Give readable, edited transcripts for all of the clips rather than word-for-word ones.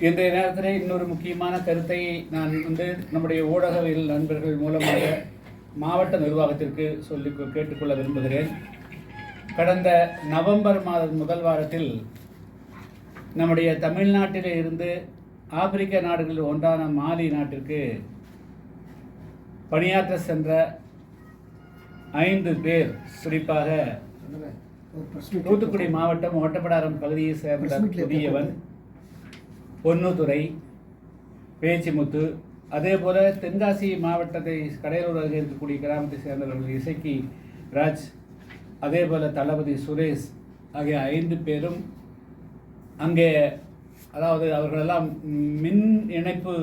இன்றைய நேரத்தில் இன்னொரு முக்கியமான கருத்தை நான் நம்முடைய ஊடகவியல் நண்பர்கள் மூலமாக மாவட்ட நிர்வாகத்திற்கு சொல்லி கேட்டுக்கொள்ள விரும்புகிறேன். கடந்த நவம்பர் மாதம் முதல் வாரத்தில் நம்முடைய தமிழ்நாட்டில் இருந்து ஆப்பிரிக்க நாடுகளில் ஒன்றான மாலி நாட்டிற்கு பணியாற்ற சென்ற 5 பேர், குறிப்பாக தூத்துக்குடி மாவட்டம் ஒட்டப்பிடாரம் பகுதியை சேர்ந்த புதியவன், பொன்னுத்துறை, பேச்சிமுத்து, அதே போல தென்காசி மாவட்டத்தை கடையலூர் அருகே இருக்கக்கூடிய கிராமத்தை சேர்ந்தவர்கள் இசக்கி ராஜ், அதே போல தளபதி சுரேஷ் ஆகிய 5 பேரும் அங்கே, அதாவது அவர்களெல்லாம் மின் இணைப்பு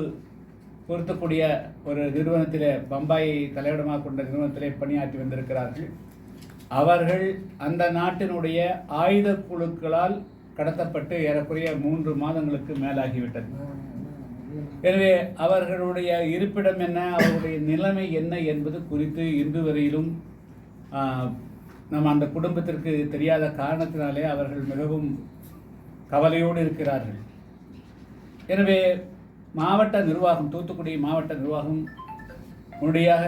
பொருத்தக்கூடிய ஒரு நிறுவனத்திலே, பம்பாயை தலையிடமாக கொண்ட நிறுவனத்திலே பணியாற்றி வந்திருக்கிறார்கள். அவர்கள் அந்த நாட்டினுடைய ஆயுத குழுக்களால் கடத்தப்பட்டு ஏறக்குறைய 3 மாதங்களுக்கு மேலாகிவிட்டது. எனவே அவர்களுடைய இருப்பிடம் என்ன, அவர்களுடைய நிலைமை என்ன என்பது குறித்து இன்று வரையிலும் நம்ம அந்த குடும்பத்திற்கு தெரியாத காரணத்தினாலே அவர்கள் மிகவும் கவலையோடு இருக்கிறார்கள். எனவே மாவட்ட நிர்வாகம், தூத்துக்குடி மாவட்ட நிர்வாகம் உடனடியாக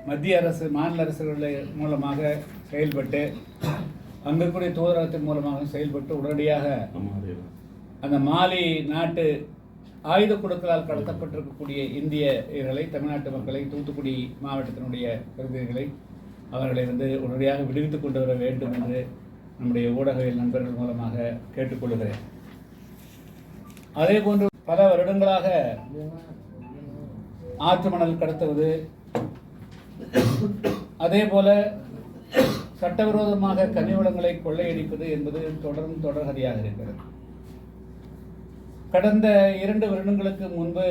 மத்திய அரசு, மாநில அரசுகள் மூலமாக செயல்பட்டு, அங்கே கூடிய தூதரகத்தின் மூலமாக செயல்பட்டு உடனடியாக அந்த மாலி நாட்டு ஆயுத குழுக்களால் கடத்தப்பட்டிருக்கக்கூடிய இந்தியர்களை, தமிழ்நாட்டு மக்களை, தூத்துக்குடி மாவட்டத்தினுடைய பிரதிநிதிகளை, அவர்களை உடனடியாக விடுவித்துக் கொண்டு வர வேண்டும் என்று நம்முடைய ஊடகவியல் நண்பர்கள் மூலமாக கேட்டுக்கொள்கிறேன். அதே போன்று பல வருடங்களாக ஆற்று மணல் கடத்துவது, அதே போல சட்டவிரோதமாக கனிவளங்களை கொள்ளையடிப்பது என்பது தொடர்கதையாக இருக்கிறது. கடந்த 2 வருடங்களுக்கு முன்பு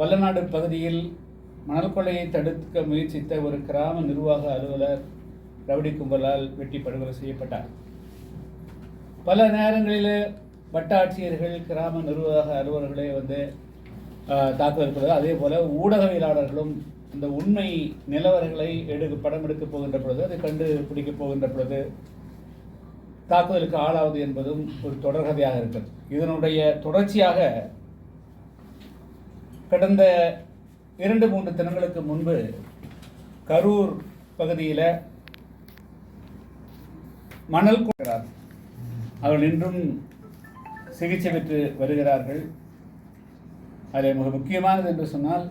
வல்லநாடு பகுதியில் மணல் கொள்ளையை தடுக்க முயற்சித்த ஒரு கிராம நிர்வாக அலுவலர் ரவுடி கும்பலால் வெட்டி படுகொலை செய்யப்பட்டார். பல நேரங்களில் வட்டாட்சியர்கள், கிராம நிர்வாக அலுவலர்களை தாக்குவது, அதே போல ஊடகவியலாளர்களும் இந்த உண்மை நிலவரங்களை படம் எடுக்கப் போகின்ற பொழுது, அதை கண்டுபிடிக்கப் போகின்ற பொழுது தாக்குதலுக்கு ஆளாவது என்பதும் ஒரு தொடர்கதையாக இருக்கிறது. இதனுடைய தொடர்ச்சியாக கடந்த 2-3 தினங்களுக்கு முன்பு கரூர் பகுதியில் மணல் கொள்கிறார். அவர்கள் இன்றும் சிகிச்சை பெற்று வருகிறார்கள். அதில் மிக முக்கியமானது என்று சொன்னால்,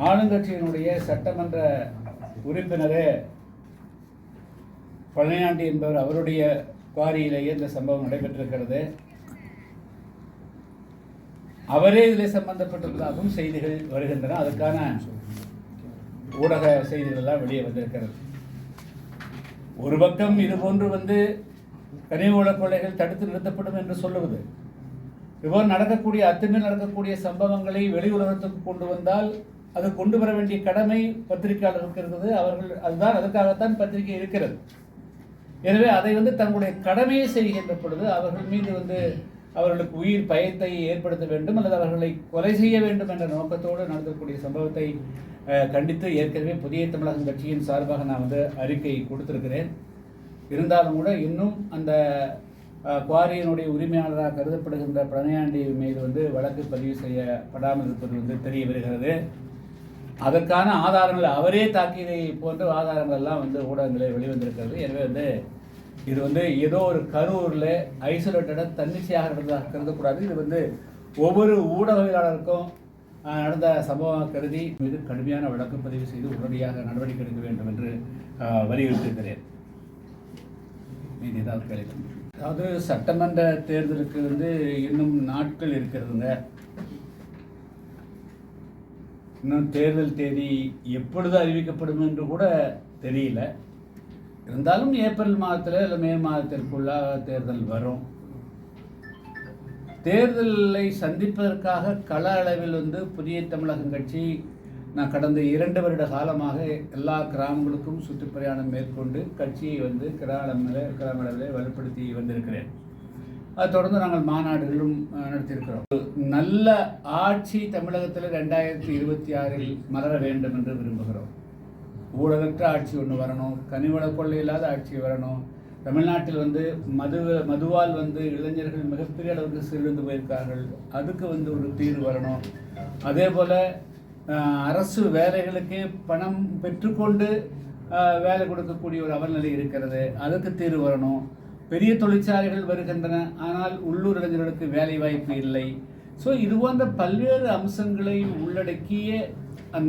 ஆளுங்கட்சியினுடைய சட்டமன்ற உறுப்பினரே பழனியாண்டி என்பவர், அவருடைய குவாரியிலேயே இந்த சம்பவம் நடைபெற்றிருக்கிறது. அவரே இதில் சம்பந்தப்பட்டிருப்பதாகவும் செய்திகள் வருகின்றன. அதுக்கான ஊடக செய்திகள் எல்லாம் வெளியே வந்திருக்கிறது. ஒரு பக்கம் இது போன்று கனிம வள கொள்ளைகள் தடுத்து நிறுத்தப்படும் என்று சொல்லுவது, இதுபோல் நடக்கக்கூடிய அத்துமீறி நடக்கக்கூடிய சம்பவங்களை வெளி உலகத்துக்கு கொண்டு வந்தால் அது கொண்டு வர வேண்டிய கடமை பத்திரிகையாளர்களுக்கு இருக்கிறது. அதுக்காகத்தான் பத்திரிகை இருக்கிறது. எனவே அதை தங்களுடைய கடமையை செய்கின்ற பொழுது அவர்கள் மீது அவர்களுக்கு உயிர் பயத்தை ஏற்படுத்த வேண்டும் அல்லது அவர்களை கொலை செய்ய வேண்டும் என்ற நோக்கத்தோடு நடக்கக்கூடிய சம்பவத்தை கண்டித்து ஏற்கனவே புதிய தமிழகம் கட்சியின் சார்பாக நான் அறிக்கை கொடுத்திருக்கிறேன். இருந்தாலும் கூட இன்னும் அந்த குவாரியினுடைய உரிமையாளராக கருதப்படுகின்ற பழனியாண்டி மீது வழக்கு பதிவு செய்யப்படாமல் இருப்பது தெரிய வருகிறது. அதற்கான ஆதாரங்கள், அவரே தாக்கியதை போன்ற ஆதாரங்கள் எல்லாம் ஊடகங்களில் வெளிவந்திருக்கிறது. எனவே இது ஏதோ ஒரு கரூரில் ஐசோலேட்டடாக தன்னிச்சையாக நடந்ததாக கருதக்கூடாது. இது ஒவ்வொரு ஊடகவியலாளருக்கும் நடந்த சம்பவமாக கருதி மீது கடுமையான வழக்கு பதிவு செய்து உடனடியாக நடவடிக்கை எடுக்க வேண்டும் என்று வலியுறுத்தியிருக்கிறேன். மீது ஏதாவது கேள்வி? அதாவது சட்டமன்ற தேர்தலுக்கு இன்னும் நாட்கள் இருக்கிறதுங்க. இன்னும் தேர்தல் தேதி எப்பொழுது அறிவிக்கப்படும் என்று கூட தெரியல. இருந்தாலும் ஏப்ரல் மாதத்தில் இல்லை மே மாதத்திற்குள்ளாக தேர்தல் வரும். தேர்தலை சந்திப்பதற்காக கள அளவில் புதிய தமிழகம் கட்சி நான் கடந்த 2 வருட காலமாக எல்லா கிராமங்களுக்கும் சுற்றுப்பிரயாணம் மேற்கொண்டு கட்சியை கிராம அளவில் வலுப்படுத்தி வந்திருக்கிறேன். அதை தொடர்ந்து நாங்கள் மாநாடுகளும் நடத்தியிருக்கிறோம். நல்ல ஆட்சி தமிழகத்தில் 2026 மலர வேண்டும் என்று விரும்புகிறோம். ஊழலற்ற ஆட்சி ஒன்று வரணும், கனிவள கொள்ளை இல்லாத ஆட்சி வரணும், தமிழ்நாட்டில் வந்து மதுவால் வந்து இளைஞர்கள் மிகப்பெரிய அளவுக்கு சீர்ந்து போயிருக்கார்கள். அதுக்கு வந்து ஒரு தீர்வு வரணும். அதே போல் அரசு வேலைகளுக்கு பணம் பெற்றுக்கொண்டு வேலை கொடுக்கக்கூடிய ஒரு அவல்நிலை இருக்கிறது. அதுக்கு தீர்வு வரணும். பெரிய தொழிற்சாலைகள் வருகின்றன, ஆனால் உள்ளூர் இளைஞர்களுக்கு வேலை வாய்ப்பு இல்லை. ஸோ இது போன்ற பல்வேறு அம்சங்களை உள்ளடக்கிய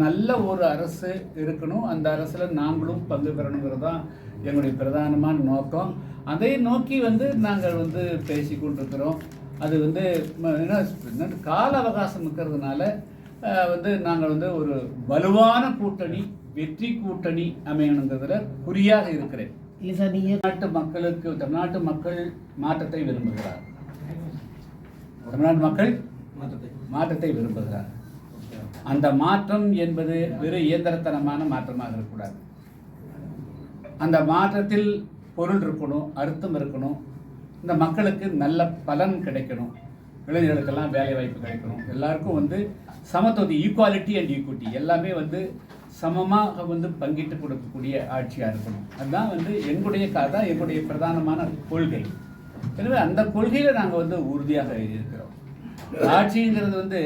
நல்ல ஒரு அரசு இருக்கணும். அந்த அரசில் நாங்களும் பங்கு பெறணுங்கிறது தான் எங்களுடைய பிரதானமான நோக்கம். அதை நோக்கி வந்து நாங்கள் வந்து பேசி கொண்டிருக்கிறோம். அது வந்து என்ன கால அவகாசம் இருக்கிறதுனால வந்து நாங்கள் வந்து ஒரு வலுவான கூட்டணி, வெற்றி கூட்டணி அமையணுங்கிறதுல குறியாக இருக்கிறேன். தமிழ்நாட்டு மக்கள் மாற்றத்தை விரும்புகிறார். தமிழ்நாட்டு மக்கள் மாற்றத்தை விரும்புகிறார். அந்த மாற்றம் என்பது வெறும் இயந்திரத்தனமான மாற்றமாக இருக்கக்கூடாது. அந்த மாற்றத்தில் பொருள் இருக்கணும், அர்த்தம் இருக்கணும். இந்த மக்களுக்கு நல்ல பலன் கிடைக்கணும். இளைஞர்களுக்கெல்லாம் வேலை வாய்ப்பு கிடைக்கணும். எல்லாருக்கும் வந்து சமத்துவம், ஈக்குவாலிட்டி அண்ட் ஈக்விட்டி எல்லாமே வந்து சமமாக வந்து பங்கிட்டு கொடுக்கக்கூடிய ஆட்சியாக இருக்கணும். அதுதான் வந்து எங்களுடைய பிரதானமான கொள்கை. எனவே அந்த கொள்கையில் நாங்கள் வந்து உறுதியாக இருக்கிறோம். ஆட்சிங்கிறது வந்து